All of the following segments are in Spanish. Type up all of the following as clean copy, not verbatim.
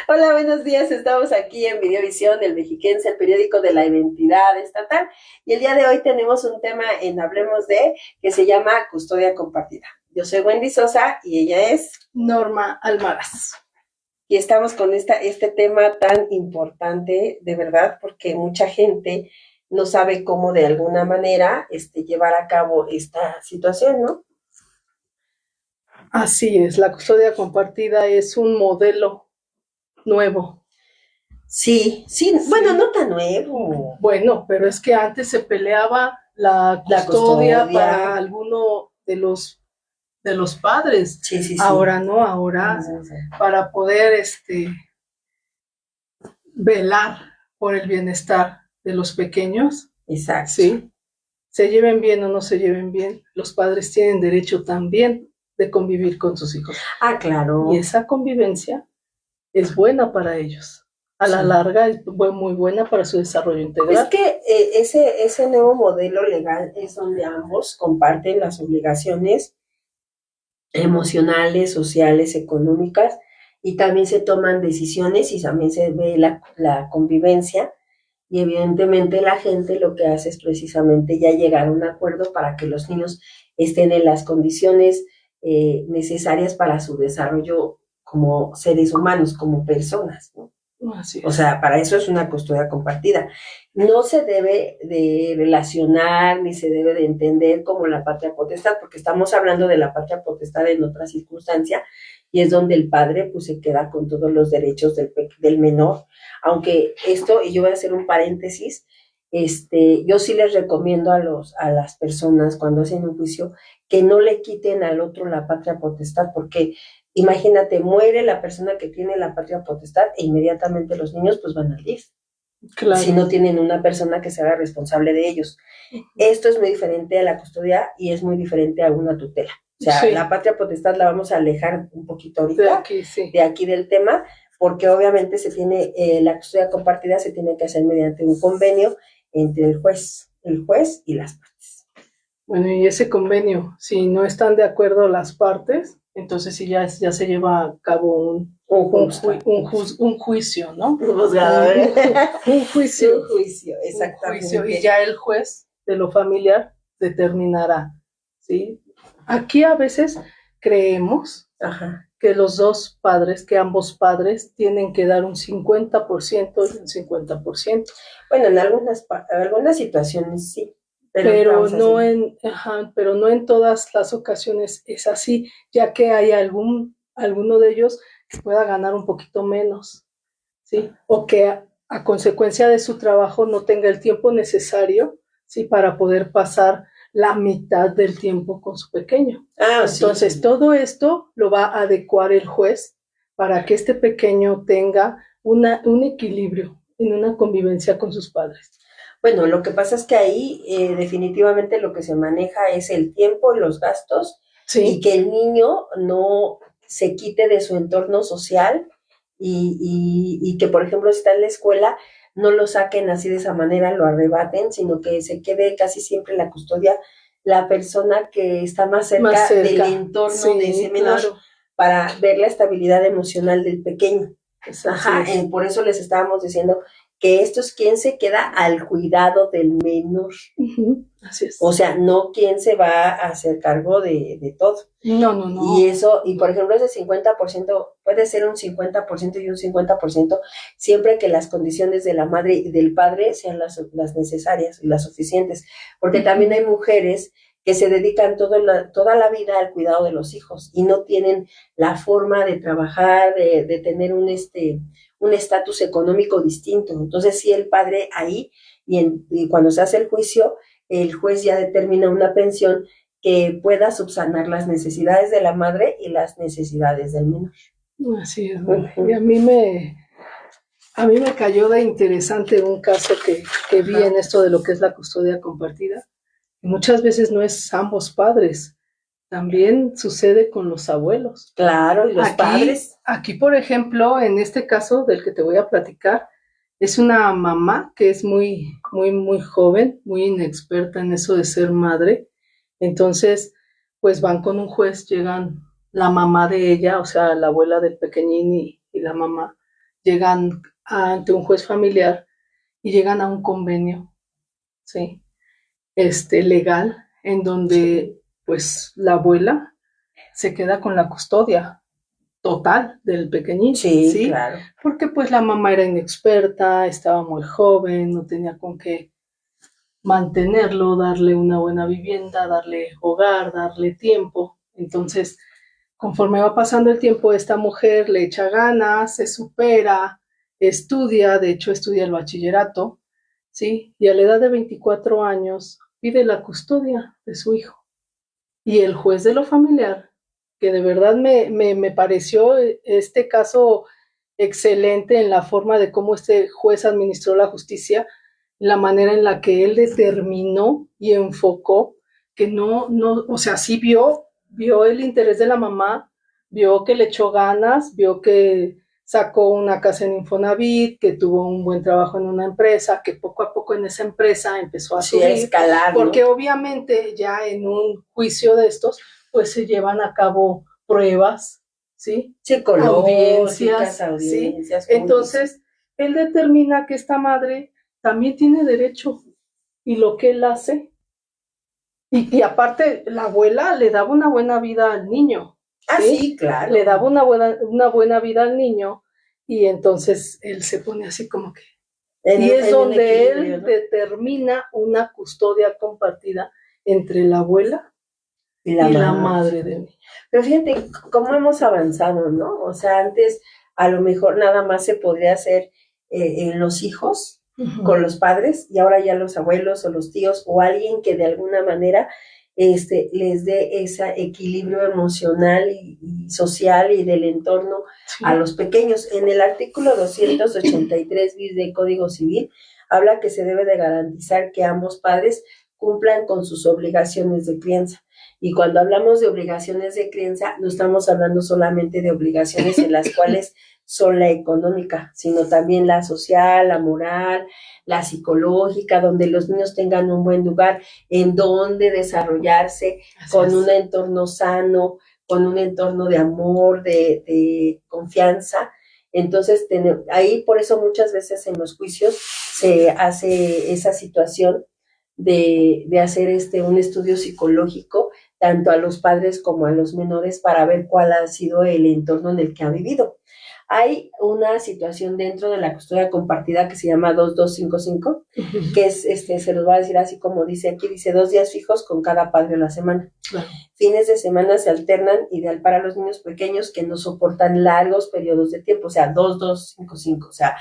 Hola, buenos días. Estamos aquí en Videovisión, el Mexiquense, el periódico de la identidad estatal. Y el día de hoy tenemos un tema en Hablemos de que se llama custodia compartida. Yo soy Wendy Sosa y ella es Norma Almaraz. Y estamos con este tema tan importante, de verdad, porque mucha gente no sabe cómo de alguna manera llevar a cabo esta situación, ¿no? Así es, la custodia compartida es un modelo nuevo. Sí, sí, bueno, no tan nuevo. Bueno, pero es que antes se peleaba la La custodia custodia. para alguno de los padres. Sí, sí, sí. Ahora no, ahora para poder velar por el bienestar de los pequeños. Exacto. Sí, se lleven bien o no se lleven bien, los padres tienen derecho también de convivir con sus hijos. Ah, claro. Y esa convivencia es buena para ellos. A la larga es muy buena para su desarrollo integral. Es que ese nuevo modelo legal es donde ambos comparten las obligaciones emocionales, sociales, económicas, y también se toman decisiones y también se ve la convivencia. Y evidentemente la gente lo que hace es precisamente ya llegar a un acuerdo para que los niños estén en las condiciones necesarias para su desarrollo como seres humanos, como personas, ¿no? Así es. O sea, para eso es una custodia compartida. No se debe de relacionar ni se debe de entender como la patria potestad, porque estamos hablando de la patria potestad en otra circunstancia y es donde el padre pues se queda con todos los derechos del menor. Aunque esto, y yo voy a hacer un paréntesis, yo sí les recomiendo a las personas cuando hacen un juicio que no le quiten al otro la patria potestad, porque imagínate, muere la persona que tiene la patria potestad e inmediatamente los niños pues van al DIF. Claro. Si no tienen una persona que se haga responsable de ellos. Esto es muy diferente a la custodia y es muy diferente a una tutela. O sea, sí. La patria potestad la vamos a alejar un poquito ahorita de aquí del tema, porque obviamente se tiene, la custodia compartida se tiene que hacer mediante un convenio entre el juez y las partes. Bueno, y ese convenio, si no están de acuerdo las partes, entonces sí ya se lleva a cabo un juicio, ¿no? Un juicio. Un juicio, exactamente. Un juicio, y ya el juez de lo familiar determinará, ¿sí? Aquí a veces creemos que los dos padres, que ambos padres tienen que dar un 50% y un 50%. Bueno, en algunas situaciones sí. Pero no en todas las ocasiones es así, ya que hay alguno de ellos que pueda ganar un poquito menos, ¿sí? O que a consecuencia de su trabajo no tenga el tiempo necesario, ¿sí? Para poder pasar la mitad del tiempo con su pequeño. Entonces, sí. Todo esto lo va a adecuar el juez para que este pequeño tenga un equilibrio en una convivencia con sus padres. Bueno, lo que pasa es que ahí definitivamente lo que se maneja es el tiempo y los gastos, sí. Y que el niño no se quite de su entorno social y que, por ejemplo, si está en la escuela, no lo saquen así de esa manera, lo arrebaten, sino que se quede casi siempre en la custodia la persona que está más cerca del entorno, sí, de ese menor, claro. Para ver la estabilidad emocional del pequeño. Por eso les estábamos diciendo que esto es quien se queda al cuidado del menor. Así es. O sea, no quien se va a hacer cargo de todo. No. Y por ejemplo, ese 50% puede ser un 50% y un 50%, siempre que las condiciones de la madre y del padre sean las necesarias y las suficientes. Porque también hay mujeres que se dedican toda la vida al cuidado de los hijos y no tienen la forma de trabajar, de tener un estatus económico distinto. Entonces, sí, el padre ahí, y cuando se hace el juicio, el juez ya determina una pensión que pueda subsanar las necesidades de la madre y las necesidades del menor. Así es. Y a mí me cayó de interesante un caso que vi en esto de lo que es la custodia compartida. Muchas veces no es ambos padres, también sucede con los abuelos. Claro, y los padres. Aquí, por ejemplo, en este caso del que te voy a platicar, es una mamá que es muy joven, muy inexperta en eso de ser madre. Entonces, pues van con un juez, llegan la mamá de ella, o sea, la abuela del pequeñín y la mamá llegan ante un juez familiar y llegan a un convenio, ¿sí? Legal, en donde pues la abuela se queda con la custodia total del pequeñito, sí, claro. Porque pues la mamá era inexperta, estaba muy joven, no tenía con qué mantenerlo, darle una buena vivienda, darle hogar, darle tiempo. Entonces, conforme va pasando el tiempo, esta mujer le echa ganas, se supera, estudia, de hecho estudia el bachillerato, ¿sí? Y a la edad de 24 años pide la custodia de su hijo. Y el juez de lo familiar, que de verdad me pareció este caso excelente en la forma de cómo este juez administró la justicia, la manera en la que él determinó y enfocó que no, o sea, sí vio el interés de la mamá, vio que le echó ganas, vio que sacó una casa en Infonavit, que tuvo un buen trabajo en una empresa, que poco a poco en esa empresa empezó a subir, escalar, porque ¿no? obviamente ya en un juicio de estos, pues se llevan a cabo pruebas, ¿sí? Psicológicas, audiencias. ¿Sí? Entonces, él determina que esta madre también tiene derecho y lo que él hace, y aparte la abuela le daba una buena vida al niño. Sí, claro. Le daba una buena vida al niño y entonces él se pone así como que... Y es donde él determina una custodia compartida entre la abuela y la madre del niño. Pero fíjate cómo hemos avanzado, ¿no? O sea, antes a lo mejor nada más se podría hacer en los hijos, con los padres, y ahora ya los abuelos o los tíos o alguien que de alguna manera les dé ese equilibrio emocional y social y del entorno a los pequeños. En el artículo 283 bis del Código Civil habla que se debe de garantizar que ambos padres cumplan con sus obligaciones de crianza. Y cuando hablamos de obligaciones de crianza, no estamos hablando solamente de obligaciones en las cuales son la económica, sino también la social, la moral, la psicológica, donde los niños tengan un buen lugar en donde desarrollarse con un entorno sano, con un entorno de amor, de confianza. Entonces, ahí por eso muchas veces en los juicios se hace esa situación de hacer un estudio psicológico tanto a los padres como a los menores para ver cuál ha sido el entorno en el que ha vivido. Hay una situación dentro de la custodia compartida que se llama 2255, que es, se los va a decir así como dice aquí, dice 2 días fijos con cada padre a la semana. Fines de semana se alternan, ideal para los niños pequeños que no soportan largos periodos de tiempo, o sea, 2255, o sea,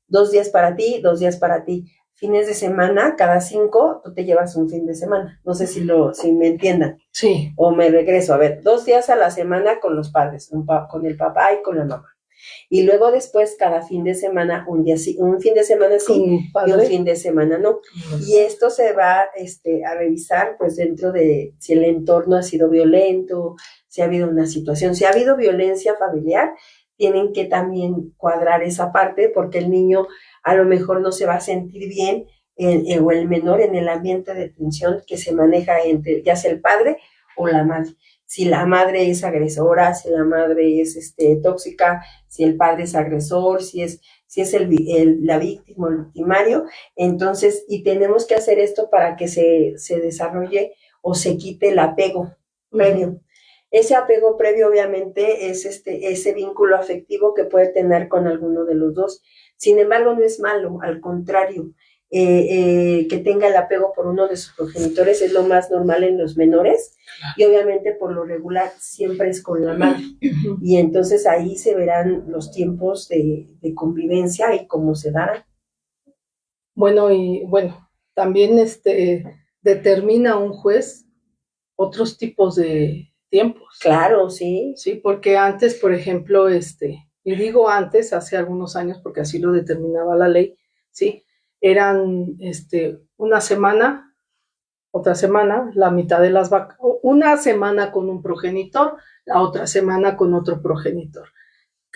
2 días para ti, 2 días para ti. Fines de semana, cada 5, tú te llevas un fin de semana. No sé si me entiendan. Sí. O me regreso. A ver, 2 días a la semana con los padres, con el papá y con la mamá. Y luego después, cada fin de semana, un fin de semana sí y un fin de semana no. Y esto se va a revisar, pues, dentro de si el entorno ha sido violento, si ha habido una situación, si ha habido violencia familiar, tienen que también cuadrar esa parte porque el niño a lo mejor no se va a sentir bien o el menor en el ambiente de tensión que se maneja entre ya sea el padre o la madre. Si la madre es agresora, si la madre es tóxica, si el padre es agresor, si es la víctima o el victimario, entonces, y tenemos que hacer esto para que se desarrolle o se quite el apego previo. Ese apego previo obviamente es ese vínculo afectivo que puede tener con alguno de los dos. Sin embargo, no es malo, al contrario, que tenga el apego por uno de sus progenitores es lo más normal en los menores y obviamente por lo regular siempre es con la madre. Y entonces ahí se verán los tiempos de convivencia y cómo se darán. Bueno, también determina un juez otros tipos de tiempos. Claro, sí. Sí, porque antes, por ejemplo, y digo antes, hace algunos años, porque así lo determinaba la ley, sí, eran una semana, otra semana, la mitad de las vacas, una semana con un progenitor, la otra semana con otro progenitor.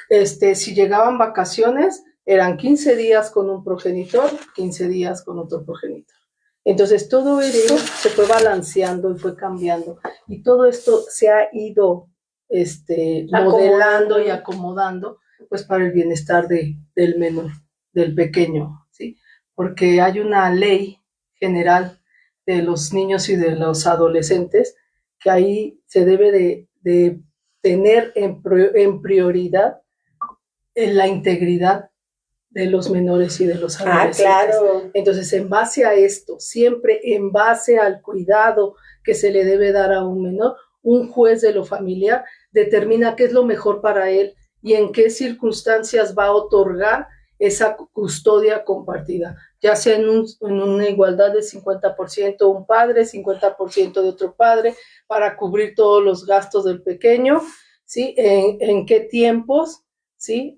Si llegaban vacaciones, eran 15 días con un progenitor, 15 días con otro progenitor. Entonces, todo esto se fue balanceando y fue cambiando. Y todo esto se ha ido modelando y acomodando pues para el bienestar del menor, del pequeño, ¿sí? Porque hay una ley general de los niños y de los adolescentes que ahí se debe de tener en prioridad en la integridad de los menores y de los adolescentes. Claro. Entonces, en base a esto, siempre en base al cuidado que se le debe dar a un menor, un juez de lo familiar determina qué es lo mejor para él y en qué circunstancias va a otorgar esa custodia compartida, ya sea en una igualdad de 50% un padre, 50% de otro padre, para cubrir todos los gastos del pequeño, ¿sí? En qué tiempos, ¿sí?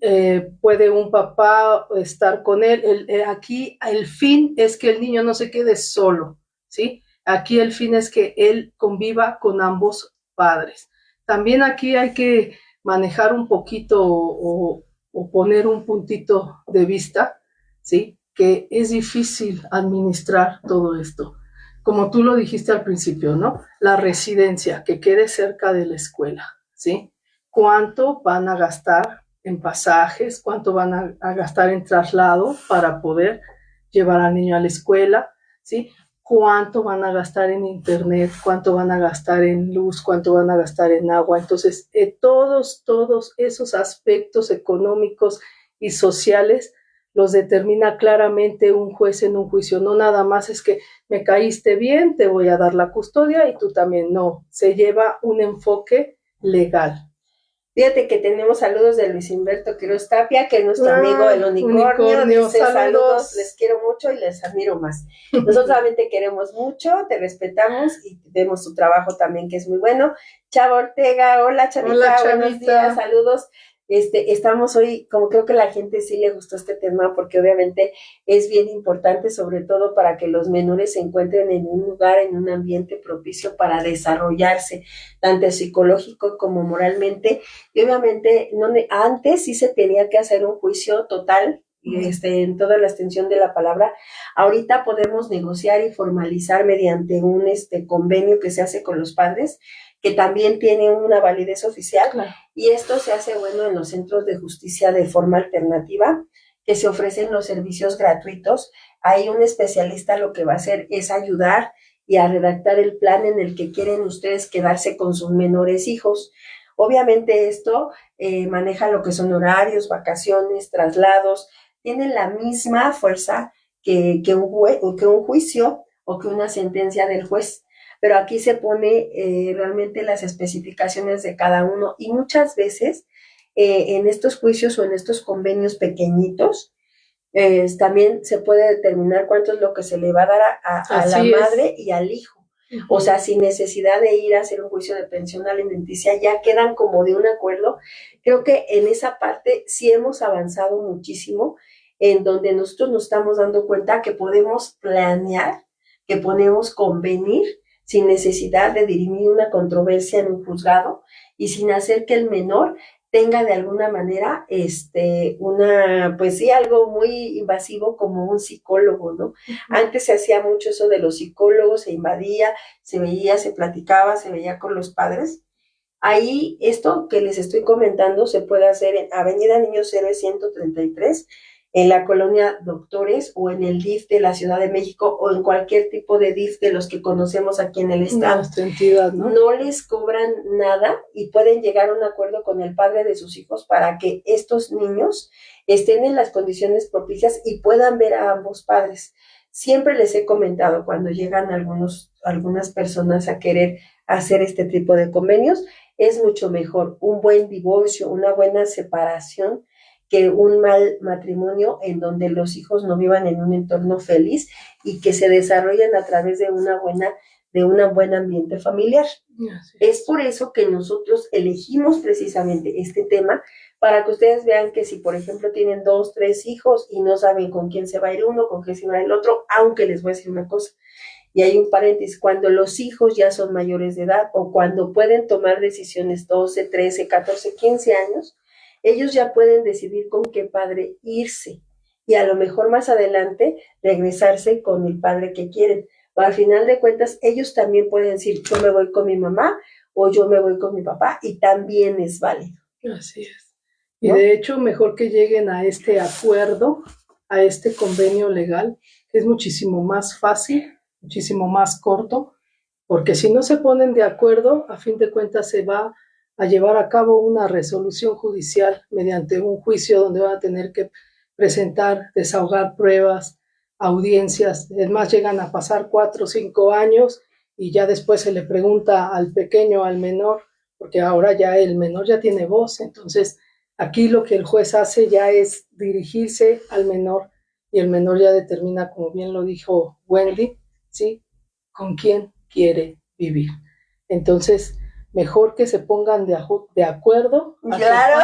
Puede un papá estar con él. Aquí el fin es que el niño no se quede solo, ¿sí? Aquí el fin es que él conviva con ambos padres. También aquí hay que manejar un poquito o poner un puntito de vista, ¿sí? Que es difícil administrar todo esto. Como tú lo dijiste al principio, ¿no? La residencia, que quede cerca de la escuela, ¿sí? ¿Cuánto van a gastar en pasajes? ¿Cuánto van a gastar en traslado para poder llevar al niño a la escuela? ¿Sí? ¿Cuánto van a gastar en internet? ¿Cuánto van a gastar en luz? ¿Cuánto van a gastar en agua? Entonces, todos esos aspectos económicos y sociales los determina claramente un juez en un juicio. No nada más es que me caíste bien, te voy a dar la custodia y tú también. No, se lleva un enfoque legal. Fíjate que tenemos saludos de Luis Humberto Quiroz Tapia, que es nuestro amigo el unicornio. Dice, saludos, les quiero mucho y les admiro más. Nosotros solamente queremos mucho, te respetamos y vemos tu trabajo también, que es muy bueno. Chava Ortega, hola Chavita, hola, Chavita. Buenos días, saludos. Estamos hoy, como creo que a la gente sí le gustó este tema, porque obviamente es bien importante, sobre todo para que los menores se encuentren en un lugar, en un ambiente propicio para desarrollarse, tanto psicológico como moralmente. Y obviamente antes sí se tenía que hacer un juicio total, en toda la extensión de la palabra. Ahorita podemos negociar y formalizar mediante un convenio que se hace con los padres, que también tiene una validez oficial, claro. Y esto se hace en los centros de justicia de forma alternativa, que se ofrecen los servicios gratuitos. Ahí un especialista lo que va a hacer es ayudar y a redactar el plan en el que quieren ustedes quedarse con sus menores hijos. Obviamente esto maneja lo que son horarios, vacaciones, traslados, tienen la misma fuerza que un juicio o que una sentencia del juez, pero aquí se pone realmente las especificaciones de cada uno, y muchas veces en estos juicios o en estos convenios pequeñitos también se puede determinar cuánto es lo que se le va a dar a la madre y al hijo. O sea, sin necesidad de ir a hacer un juicio de pensión alimenticia, ya quedan como de un acuerdo. Creo que en esa parte sí hemos avanzado muchísimo, en donde nosotros nos estamos dando cuenta que podemos planear, que podemos convenir sin necesidad de dirimir una controversia en un juzgado y sin hacer que el menor tenga de alguna manera pues sí, algo muy invasivo como un psicólogo, ¿no? Uh-huh. Antes se hacía mucho eso de los psicólogos, se invadía, se veía, se platicaba, se veía con los padres. Ahí esto que les estoy comentando se puede hacer en Avenida Niños Héroes 133, en la colonia Doctores, o en el DIF de la Ciudad de México, o en cualquier tipo de DIF de los que conocemos aquí en el estado. Nuestra entidad, ¿no? No les cobran nada y pueden llegar a un acuerdo con el padre de sus hijos para que estos niños estén en las condiciones propicias y puedan ver a ambos padres. Siempre les he comentado, cuando llegan algunas personas a querer hacer este tipo de convenios, es mucho mejor un buen divorcio, una buena separación, que un mal matrimonio en donde los hijos no vivan en un entorno feliz y que se desarrollen a través de un buen ambiente familiar. Es por eso que nosotros elegimos precisamente este tema, para que ustedes vean que si, por ejemplo, tienen 2, 3 hijos y no saben con quién se va a ir uno, con quién se va a ir el otro, aunque les voy a decir una cosa, y hay un paréntesis, cuando los hijos ya son mayores de edad o cuando pueden tomar decisiones 12, 13, 14, 15 años, ellos ya pueden decidir con qué padre irse y a lo mejor más adelante regresarse con el padre que quieren. Pero al final de cuentas, ellos también pueden decir, yo me voy con mi mamá o yo me voy con mi papá, y también es válido. Así es. Y de hecho, mejor que lleguen a este acuerdo, a este convenio legal, que es muchísimo más fácil, muchísimo más corto, porque si no se ponen de acuerdo, a fin de cuentas se va a llevar a cabo una resolución judicial mediante un juicio donde van a tener que presentar, desahogar pruebas, audiencias. Es más, llegan a pasar 4 o 5 años y ya después se le pregunta al pequeño, al menor, porque ahora ya el menor ya tiene voz. Entonces, aquí lo que el juez hace ya es dirigirse al menor y el menor ya determina, como bien lo dijo Wendy, ¿sí?, con quién quiere vivir. Entonces, mejor que se pongan de acuerdo. Claro.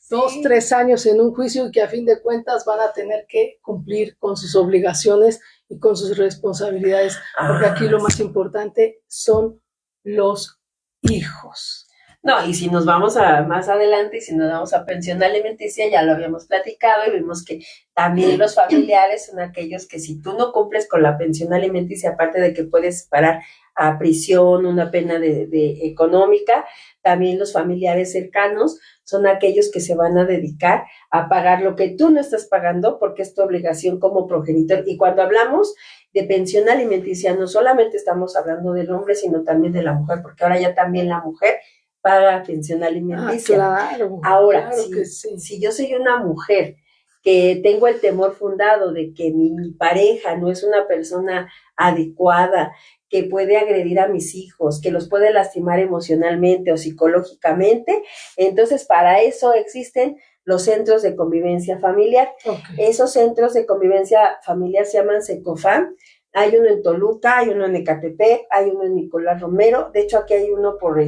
2, 3 años en un juicio y que a fin de cuentas van a tener que cumplir con sus obligaciones y con sus responsabilidades, porque aquí lo más importante son los hijos. No, y si nos vamos a más adelante y si nos vamos a pensión alimenticia, ya lo habíamos platicado y vimos que también los familiares son aquellos que si tú no cumples con la pensión alimenticia, aparte de que puedes parar a prisión, una pena de económica, también los familiares cercanos son aquellos que se van a dedicar a pagar lo que tú no estás pagando porque es tu obligación como progenitor. Y cuando hablamos de pensión alimenticia, no solamente estamos hablando del hombre, sino también de la mujer, porque ahora ya también la mujer paga pensión alimenticia. Claro, ahora, claro si yo soy una mujer que tengo el temor fundado de que mi pareja no es una persona adecuada, que puede agredir a mis hijos, que los puede lastimar emocionalmente o psicológicamente, entonces para eso existen los centros de convivencia familiar. Okay. Esos centros de convivencia familiar se llaman SECOFAM. Hay uno en Toluca, hay uno en Ecatepec, hay uno en Nicolás Romero. De hecho, aquí hay uno por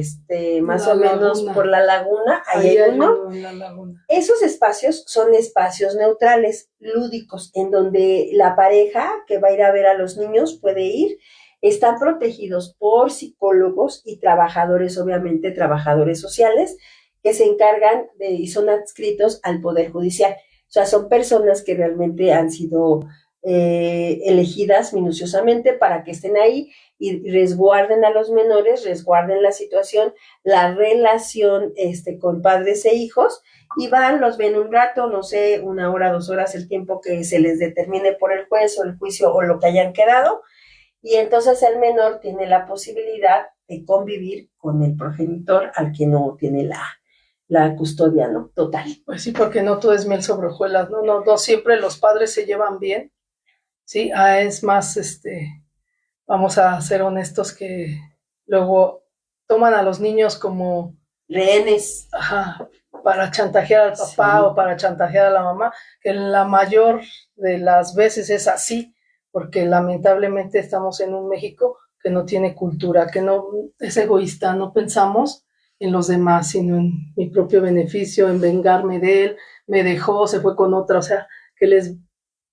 más o menos por la Laguna. Ahí hay uno. En la Laguna. Esos espacios son espacios neutrales, lúdicos, en donde la pareja que va a ir a ver a los niños puede ir. Están protegidos por psicólogos y trabajadores, obviamente trabajadores sociales, que se encargan y son adscritos al Poder Judicial. O sea, son personas que realmente han sido elegidas minuciosamente para que estén ahí y resguarden a los menores, resguarden la situación, la relación con padres e hijos, y van, los ven un rato, no sé, 1 hora, 2 horas, el tiempo que se les determine por el juez o el juicio o lo que hayan quedado, y entonces el menor tiene la posibilidad de convivir con el progenitor al que no tiene la custodia, ¿no? Total. Pues sí, porque no todo es miel sobre hojuelas, no siempre los padres se llevan bien. Sí, es más, vamos a ser honestos, que luego toman a los niños como rehenes. Ajá, para chantajear al papá, sí, o para chantajear a la mamá, que la mayor de las veces es así, porque lamentablemente estamos en un México que no tiene cultura, que no es egoísta, no pensamos en los demás, sino en mi propio beneficio, en vengarme de él, me dejó, se fue con otra, o sea, que les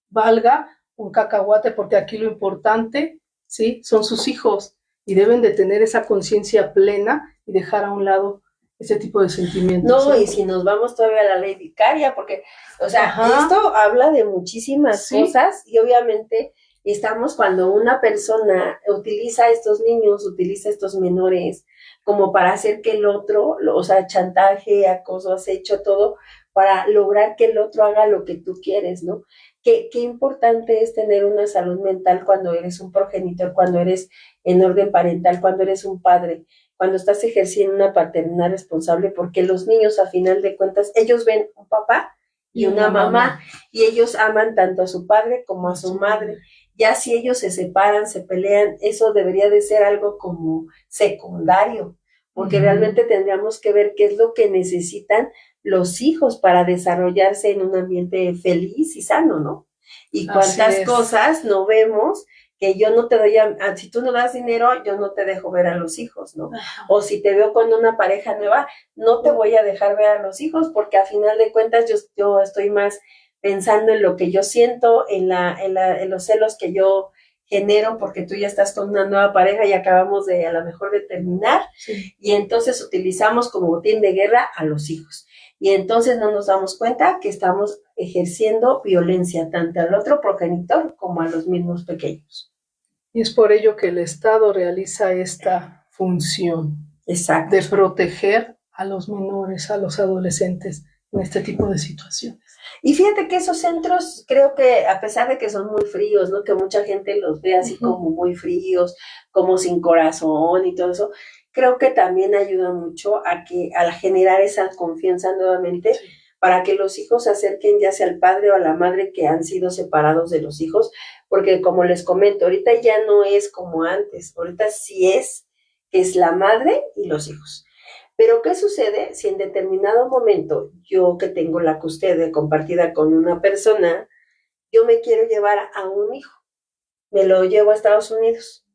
valga un cacahuate, porque aquí lo importante, ¿sí?, son sus hijos, y deben de tener esa conciencia plena y dejar a un lado ese tipo de sentimientos. No, ¿sí? Y si nos vamos todavía a la ley vicaria, porque, o sea, ajá, esto habla de muchísimas cosas, y obviamente estamos cuando una persona utiliza a estos niños, utiliza a estos menores como para hacer que el otro, o sea, chantaje, acoso, acecho, todo, para lograr que el otro haga lo que tú quieres, ¿no? Qué importante es tener una salud mental cuando eres un progenitor, cuando eres en orden parental, cuando eres un padre, cuando estás ejerciendo una paternidad responsable, porque los niños, a final de cuentas, ellos ven un papá y una mamá, y ellos aman tanto a su padre como a su madre. Ya si ellos se separan, se pelean, eso debería de ser algo como secundario, porque realmente tendríamos que ver qué es lo que necesitan los hijos para desarrollarse en un ambiente feliz y sano, ¿no? Y cuántas cosas no vemos, que yo no te doy, si tú no das dinero, yo no te dejo ver a los hijos, ¿no? Ajá. O si te veo con una pareja nueva, no te voy a dejar ver a los hijos, porque a final de cuentas yo estoy más pensando en lo que yo siento, en los celos que yo genero, porque tú ya estás con una nueva pareja y acabamos de a lo mejor de terminar, sí, y entonces utilizamos como botín de guerra a los hijos. Y entonces no nos damos cuenta que estamos ejerciendo violencia tanto al otro progenitor como a los mismos pequeños. Y es por ello que el Estado realiza esta función. Exacto. De proteger a los menores, a los adolescentes en este tipo de situaciones. Y fíjate que esos centros, creo que a pesar de que son muy fríos, ¿no? Que mucha gente los ve así como muy fríos, como sin corazón y todo eso, creo que también ayuda mucho a generar esa confianza nuevamente, sí, para que los hijos se acerquen ya sea al padre o a la madre que han sido separados de los hijos, porque como les comento, ahorita ya no es como antes, ahorita sí es la madre y los hijos. Pero ¿qué sucede si en determinado momento yo que tengo la custodia compartida con una persona, yo me quiero llevar a un hijo, me lo llevo a Estados Unidos?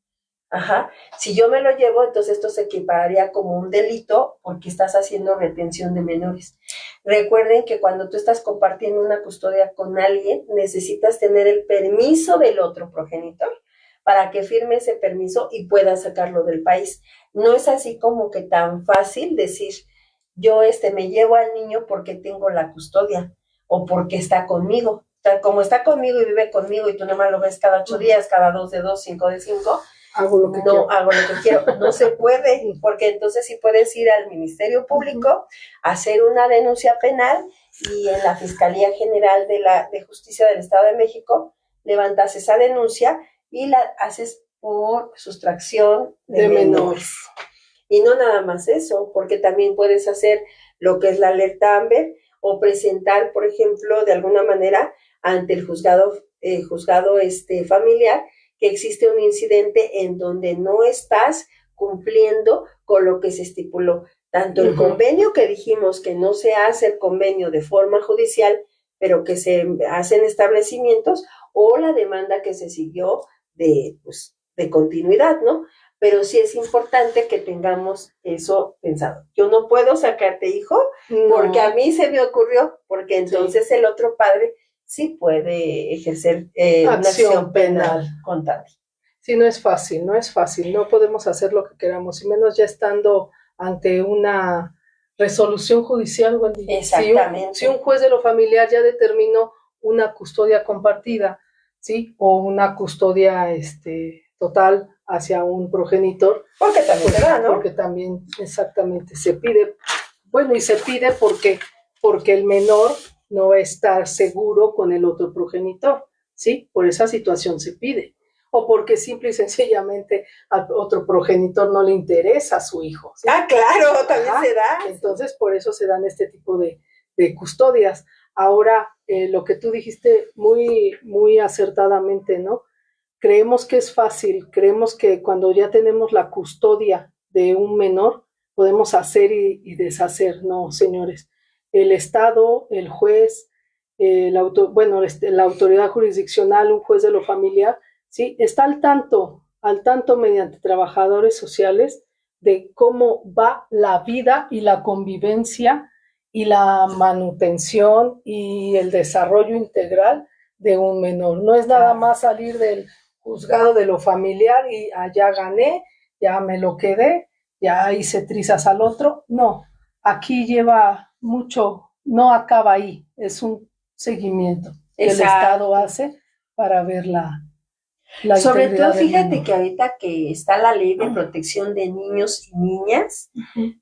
Ajá. Si yo me lo llevo, entonces esto se equipararía como un delito porque estás haciendo retención de menores. Recuerden que cuando tú estás compartiendo una custodia con alguien, necesitas tener el permiso del otro progenitor para que firme ese permiso y pueda sacarlo del país. No es así como que tan fácil decir, yo me llevo al niño porque tengo la custodia o porque está conmigo. Como está conmigo y vive conmigo y tú nomás lo ves cada 8 días, cada 2 de 2, 5 de 5, hago lo que quiero. No se puede, porque entonces sí puedes ir al Ministerio Público, hacer una denuncia penal y en la Fiscalía General de Justicia del Estado de México levantas esa denuncia y la haces por sustracción de menores. Y no nada más eso, porque también puedes hacer lo que es la alerta AMBER o presentar, por ejemplo, de alguna manera ante el juzgado familiar que existe un incidente en donde no estás cumpliendo con lo que se estipuló. Tanto el convenio que dijimos que no se hace el convenio de forma judicial, pero que se hacen establecimientos, o la demanda que se siguió de continuidad, ¿no? Pero sí es importante que tengamos eso pensado. Yo no puedo sacarte hijo porque a mí se me ocurrió, porque entonces el otro padre sí puede ejercer una acción penal contra ti. Sí, no es fácil, no podemos hacer lo que queramos, y menos ya estando ante una resolución judicial, Wendy. Exactamente. Si un juez de lo familiar ya determinó una custodia compartida, ¿sí? O una custodia total hacia un progenitor. Porque también se da, ¿no? Porque también, exactamente, se pide. Bueno, y se pide porque el menor no va a estar seguro con el otro progenitor, ¿sí? Por esa situación se pide. O porque simple y sencillamente al otro progenitor no le interesa a su hijo, ¿sí? Ah, claro, también se da. Entonces, por eso se dan este tipo de custodias. Ahora, lo que tú dijiste muy, muy acertadamente, ¿no? Creemos que es fácil, creemos que cuando ya tenemos la custodia de un menor, podemos hacer y deshacer. No, señores. El Estado, el juez, la autoridad jurisdiccional, un juez de lo familiar, ¿sí? Está al tanto mediante trabajadores sociales de cómo va la vida y la convivencia y la manutención y el desarrollo integral de un menor. No es nada más salir del juzgado de lo familiar y allá gané, ya me lo quedé, ya hice trizas al otro. No, aquí lleva mucho, no acaba ahí, es un seguimiento que el Estado hace para ver la sobre todo, fíjate que ahorita que está la ley de protección de niños y niñas,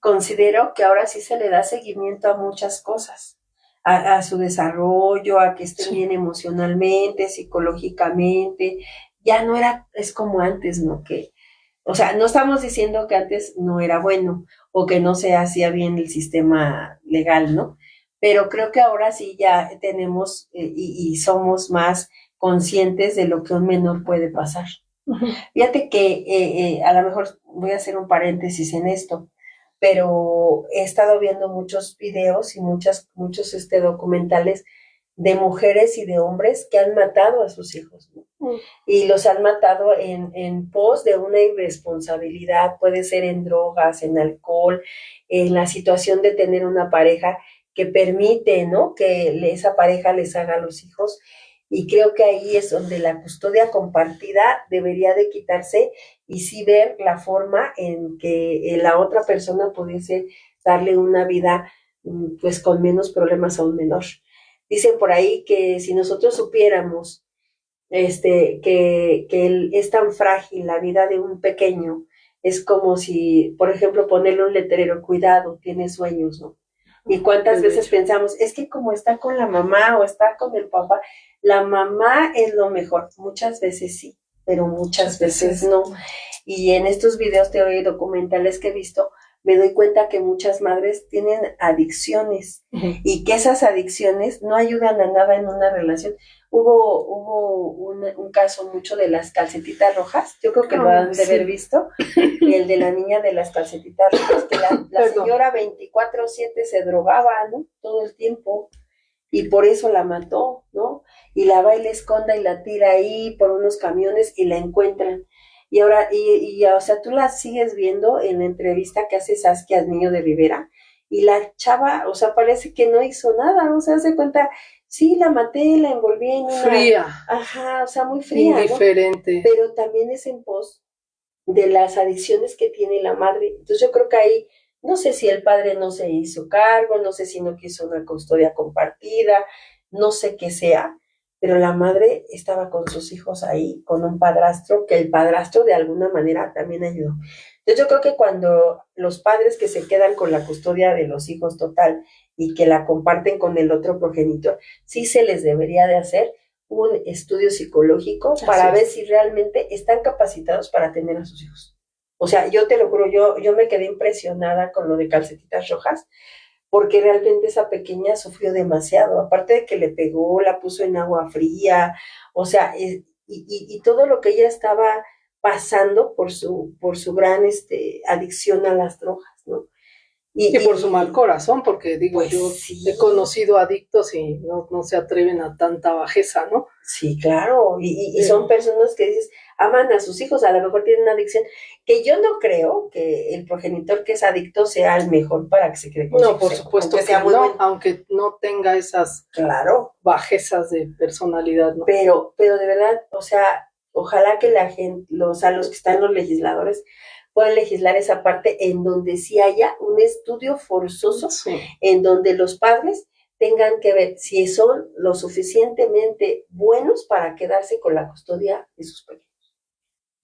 considero que ahora sí se le da seguimiento a muchas cosas, a su desarrollo, a que estén bien emocionalmente, psicológicamente. Ya no es como antes, ¿no? O sea, no estamos diciendo que antes no era bueno o que no se hacía bien el sistema legal, ¿no? Pero creo que ahora sí ya tenemos y somos más conscientes de lo que un menor puede pasar. Fíjate que a lo mejor voy a hacer un paréntesis en esto, pero he estado viendo muchos videos y muchos documentales de mujeres y de hombres que han matado a sus hijos, ¿no? Y los han matado en pos de una irresponsabilidad, puede ser en drogas, en alcohol, en la situación de tener una pareja que permite, ¿no?, que esa pareja les haga a los hijos. Y creo que ahí es donde la custodia compartida debería de quitarse y sí ver la forma en que la otra persona pudiese darle una vida pues con menos problemas a un menor. Dicen por ahí que si nosotros supiéramos que es tan frágil la vida de un pequeño Es como si, por ejemplo, ponerle un letrero, cuidado, tiene sueños, ¿no? Y cuántas veces pensamos, es que como está con la mamá o está con el papá, la mamá es lo mejor. Muchas veces sí, pero muchas veces no. Y en estos videos documentales que he visto, me doy cuenta que muchas madres tienen adicciones y que esas adicciones no ayudan a nada en una relación. Hubo un caso mucho de las calcetitas rojas, yo creo que lo han de haber visto, el de la niña de las calcetitas rojas, que la señora 24/7 se drogaba, ¿no? Todo el tiempo, y por eso la mató, ¿no? Y la va y la esconda y la tira ahí por unos camiones y la encuentran. Y ahora, o sea, tú la sigues viendo en la entrevista que hace Saskia al Niño de Rivera, y la chava, o sea, parece que no hizo nada, o sea, se cuenta, sí, la maté, la envolví en una... Fría. Ajá, o sea, muy fría, indiferente, ¿no? Pero también es en pos de las adicciones que tiene la madre. Entonces yo creo que ahí, no sé si el padre no se hizo cargo, no sé si no quiso una custodia compartida, no sé qué sea, pero la madre estaba con sus hijos ahí, con un padrastro, que el padrastro de alguna manera también ayudó. Entonces yo creo que cuando los padres que se quedan con la custodia de los hijos total y que la comparten con el otro progenitor, sí se les debería de hacer un estudio psicológico para ver si realmente están capacitados para tener a sus hijos. O sea, yo te lo juro, yo me quedé impresionada con lo de calcetitas rojas, porque realmente esa pequeña sufrió demasiado, aparte de que le pegó, la puso en agua fría, o sea, y todo lo que ella estaba pasando por su gran adicción a las drogas, ¿no? Y por su mal corazón, porque digo, pues yo sí. he conocido adictos y no se atreven a tanta bajeza, ¿no? Sí, claro, y son personas que dices, aman a sus hijos, a lo mejor tienen una adicción, que yo no creo que el progenitor que es adicto sea el mejor para que se quede con No, sus por hijos, supuesto que sea muy no, bueno. aunque no tenga esas bajezas de personalidad, ¿no? Pero de verdad, o sea, ojalá que la gente, los que están los legisladores, puedan legislar esa parte en donde sí haya un estudio forzoso, en donde los padres tengan que ver si son lo suficientemente buenos para quedarse con la custodia de sus pequeños.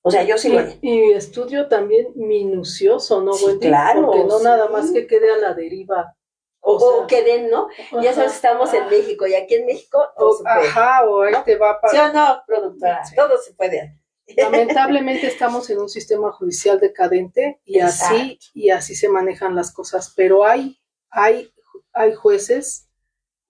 O sea, yo sí lo haría. Y estudio también minucioso, ¿no, sí, Wendy? Claro, porque no nada más que quede a la deriva. O que den, ¿no? Ya sabes, estamos en México, y aquí en México todo se puede. O ahí te va para... ¿Sí o no, productora? Sí. Todo se puede. Lamentablemente estamos en un sistema judicial decadente y así se manejan las cosas, pero hay jueces,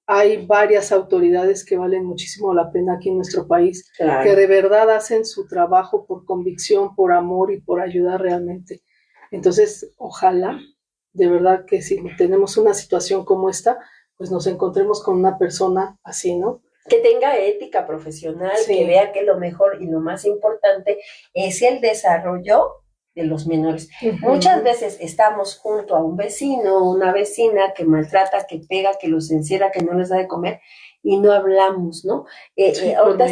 hay varias autoridades que valen muchísimo la pena aquí en nuestro país, que de verdad hacen su trabajo por convicción, por amor y por ayudar realmente. Entonces, ojalá, de verdad que si tenemos una situación como esta, pues nos encontremos con una persona así, ¿no? Que tenga ética profesional, que vea que lo mejor y lo más importante es el desarrollo de los menores. Muchas veces estamos junto a un vecino, una vecina que maltrata, que pega, que los encierra, que no les da de comer, y no hablamos, ¿no? Ahorita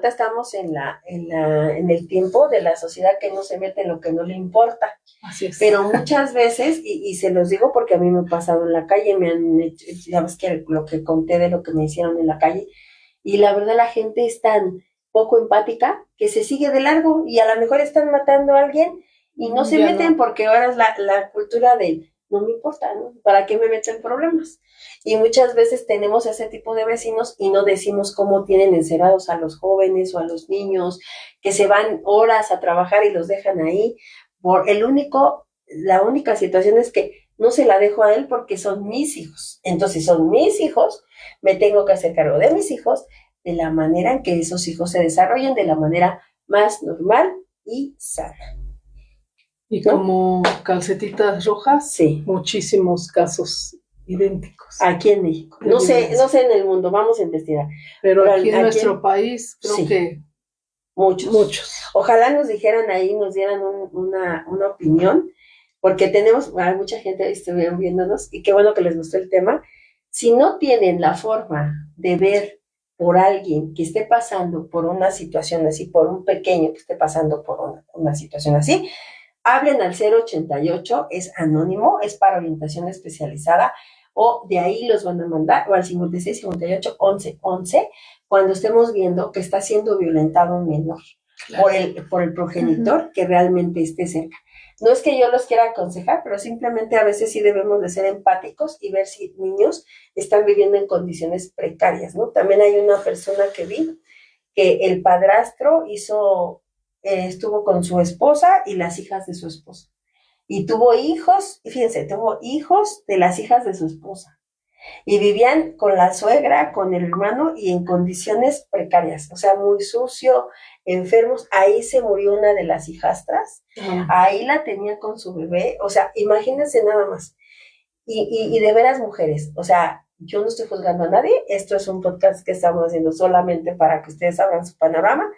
estamos en el tiempo de la sociedad que no se mete en lo que no le importa. Así es. Pero muchas veces, y se los digo porque a mí me ha pasado en la calle, me han hecho, ya ves que lo que conté de lo que me hicieron en la calle, y la verdad la gente es tan poco empática que se sigue de largo, y a lo mejor están matando a alguien y no se meten porque ahora es la cultura de no me importa, ¿no? ¿Para qué me meto en problemas? Y muchas veces tenemos ese tipo de vecinos y no decimos cómo tienen encerrados a los jóvenes o a los niños, que se van horas a trabajar y los dejan ahí. La única situación es que no se la dejo a él porque son mis hijos. Entonces, son mis hijos, me tengo que hacer cargo de mis hijos de la manera en que esos hijos se desarrollen, de la manera más normal y sana. Y como calcetitas rojas, muchísimos casos idénticos. Aquí en México. No sé en el mundo, vamos a investigar. Pero aquí en nuestro país, creo que muchos. Ojalá nos dijeran ahí, nos dieran una opinión, porque hay mucha gente ahí estuvieron viéndonos, y qué bueno que les gustó el tema. Si no tienen la forma de ver por alguien que esté pasando por una situación así, por un pequeño que esté pasando por una situación así, hablen al 088, es anónimo, es para orientación especializada, o de ahí los van a mandar, o al 56 58 11 11, cuando estemos viendo que está siendo violentado un menor por el progenitor que realmente esté cerca. No es que yo los quiera aconsejar, pero simplemente a veces sí debemos de ser empáticos y ver si niños están viviendo en condiciones precarias, ¿no? También hay una persona que vi que el padrastro estuvo con su esposa y las hijas de su esposa. Y tuvo hijos, y fíjense, tuvo hijos de las hijas de su esposa. Y vivían con la suegra, con el hermano y en condiciones precarias, o sea, muy sucio, enfermos. Ahí se murió una de las hijastras, ahí la tenía con su bebé, o sea, imagínense nada más. Y de veras, mujeres, o sea, yo no estoy juzgando a nadie, esto es un podcast que estamos haciendo solamente para que ustedes abran su panorama,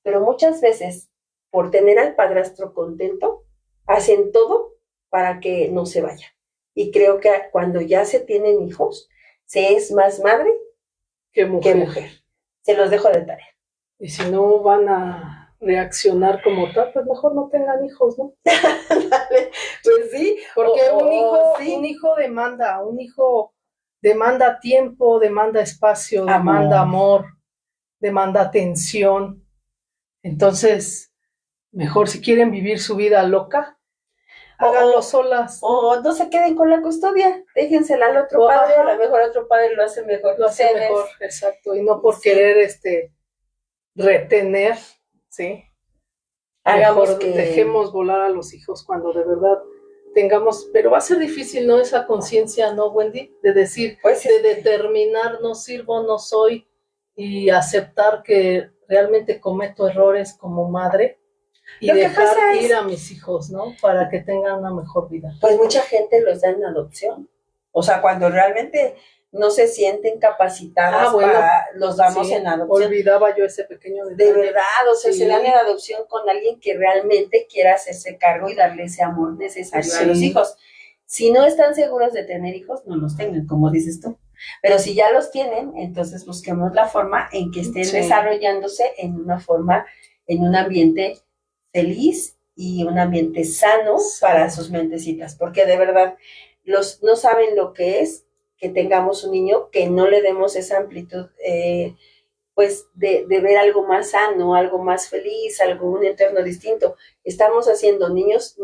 pero muchas veces, por tener al padrastro contento, hacen todo para que no se vaya. Y creo que cuando ya se tienen hijos, se es más madre que mujer. Se los dejo de tarea. Y si no van a reaccionar como tal, pues mejor no tengan hijos, ¿no? Pues sí. Porque un hijo demanda tiempo, demanda espacio, demanda amor, demanda atención. Entonces, mejor si quieren vivir su vida loca, háganlo solas. O no se queden con la custodia, déjensela al otro padre, a lo mejor otro padre lo hace mejor. Lo hace mejor, exacto, y no por querer retener, ¿sí? Mejor dejemos volar a los hijos cuando de verdad tengamos, pero va a ser difícil, ¿no? Esa conciencia, ¿no, Wendy? De decir, pues, de determinar, no sirvo, no soy, y aceptar que realmente cometo errores como madre y dejar ir a mis hijos, ¿no? Para que tengan una mejor vida. Pues mucha gente los da en adopción. O sea, cuando realmente no se sienten capacitadas, los damos en adopción. Olvidaba yo ese pequeño detalle. De verdad, o sea, se dan en adopción con alguien que realmente quiera hacerse cargo y darle ese amor necesario a los hijos. Si no están seguros de tener hijos, no los tengan, como dices tú. Pero si ya los tienen, entonces busquemos la forma en que estén desarrollándose en una forma, en un ambiente feliz y un ambiente sano para sus mentecitas, porque de verdad no saben lo que es que tengamos un niño, que no le demos esa amplitud, pues de ver algo más sano, algo más feliz, un entorno distinto. Estamos haciendo niños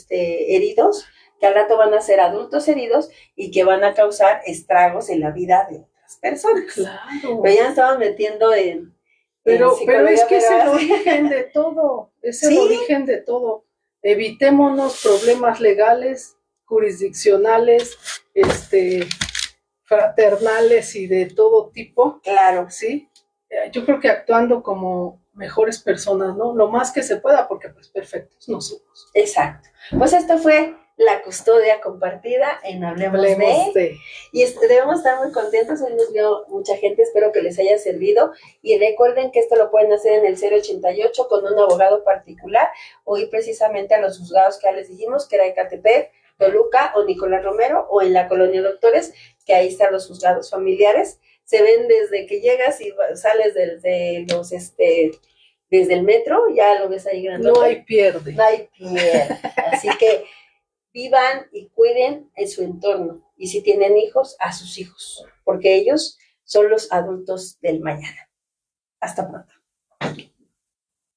heridos, que al rato van a ser adultos heridos y que van a causar estragos en la vida de otras personas. Claro. Pero ya nos estamos metiendo pero es que es el origen de todo, es el origen de todo. Evitémonos problemas legales, jurisdiccionales, fraternales y de todo tipo. Claro. Sí. Yo creo que actuando como mejores personas, ¿no? Lo más que se pueda, porque pues perfectos no somos. Exacto. Pues esto fue la custodia compartida en Hablemos de. Y debemos estar muy contentos, hoy nos vio mucha gente, espero que les haya servido, y recuerden que esto lo pueden hacer en el 088 con un abogado particular, o ir precisamente a los juzgados que ya les dijimos, que era Ecatepec, Toluca o Nicolás Romero, o en la Colonia Doctores, que ahí están los juzgados familiares. Se ven desde que llegas y sales desde el metro, ya lo ves ahí grandote. No hay pierde. No hay pierde. Así que vivan y cuiden en su entorno. Y si tienen hijos, a sus hijos, porque ellos son los adultos del mañana. Hasta pronto.